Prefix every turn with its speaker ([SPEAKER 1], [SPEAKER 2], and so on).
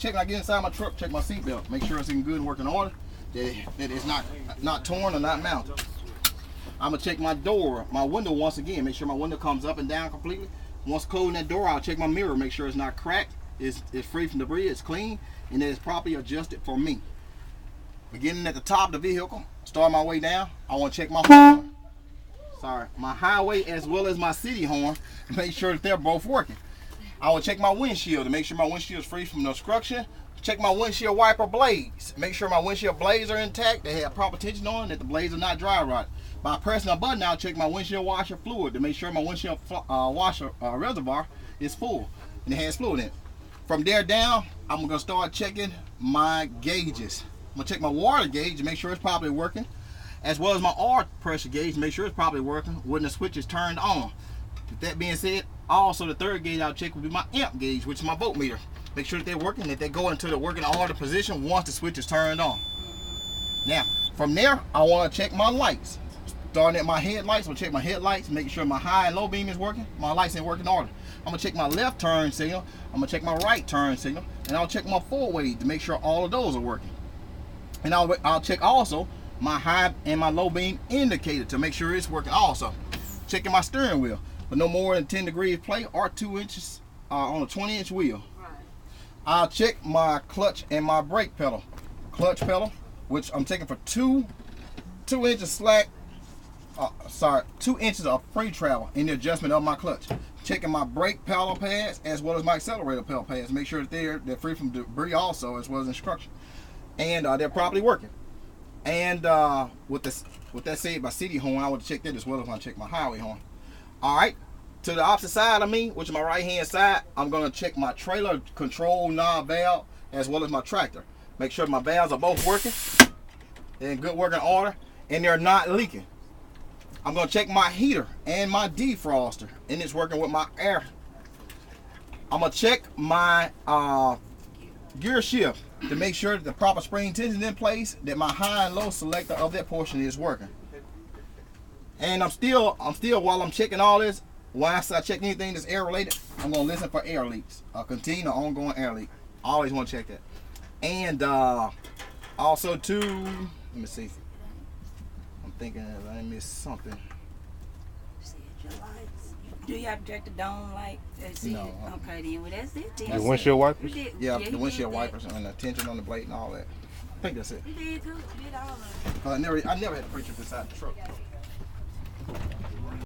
[SPEAKER 1] check when I get inside my truck, check my seatbelt, make sure it's in good working order, that it's not torn or not mounted. I'm gonna check my door, my window once again, make sure my window comes up and down completely. Once closing that door, I'll check my mirror, make sure it's not cracked, it's free from debris, it's clean, and that it's properly adjusted for me. Beginning at the top of the vehicle, start my way down, I want to check my horn. My highway as well as my city horn, and make sure that they're both working. I will check my windshield to make sure my windshield is free from obstruction. Check my windshield wiper blades. Make sure my windshield blades are intact, they have proper tension on, that the blades are not dry rotted. By pressing a button, I'll check my windshield washer fluid to make sure my windshield washer reservoir is full and it has fluid in it. From there down, I'm going to start checking my gauges. I'm going to check my water gauge to make sure it's properly working, as well as my oil pressure gauge to make sure it's properly working when the switch is turned on. With that being said, also the third gauge I'll check will be my amp gauge, which is my voltmeter. Make sure that they're working, that they go into the working order position once the switch is turned on. Now, from there, I want to check my lights. Starting at my headlights, I'll check my headlights, making sure my high and low beam is working, my lights in working order. I'm gonna check my left turn signal, I'm gonna check my right turn signal, and I'll check my forward way to make sure all of those are working. And I'll check also my high and my low beam indicator to make sure it's working also. Checking my steering wheel for no more than 10 degrees plate or 2 inches on a 20-inch wheel. I'll check my clutch and my brake pedal. Clutch pedal, which I'm taking for 2 inches slack. 2 inches of free travel in the adjustment of my clutch. Checking my brake pedal pads as well as my accelerator pedal pads. Make sure that they're free from debris also, as well as instruction, and they're properly working. And with that said, my city horn, I want to check that as well as I check my highway horn. All right, to the opposite side of me, which is my right hand side, I'm going to check my trailer control knob valve as well as my tractor. Make sure my valves are both working, they're in good working order, and they're not leaking. I'm going to check my heater and my defroster, and it's working with my air. I'm going to check my gear shift to make sure that the proper spring tension is in place, that my high and low selector of that portion is working. And I'm still while I'm checking all this, once I check anything that's air related, I'm going to listen for air leaks, a continued or ongoing air leak. I always want to check that. And also too, let me see. I'm thinking I missed something.
[SPEAKER 2] Do you have to check the dome light?
[SPEAKER 1] No.
[SPEAKER 2] Okay, then. Well, that's it.
[SPEAKER 3] The windshield wipers?
[SPEAKER 1] Yeah, the windshield wipers and the tension on the blade and all that. I think that's it.
[SPEAKER 2] You did good. You did all of it.
[SPEAKER 1] I never had a preacher beside the truck.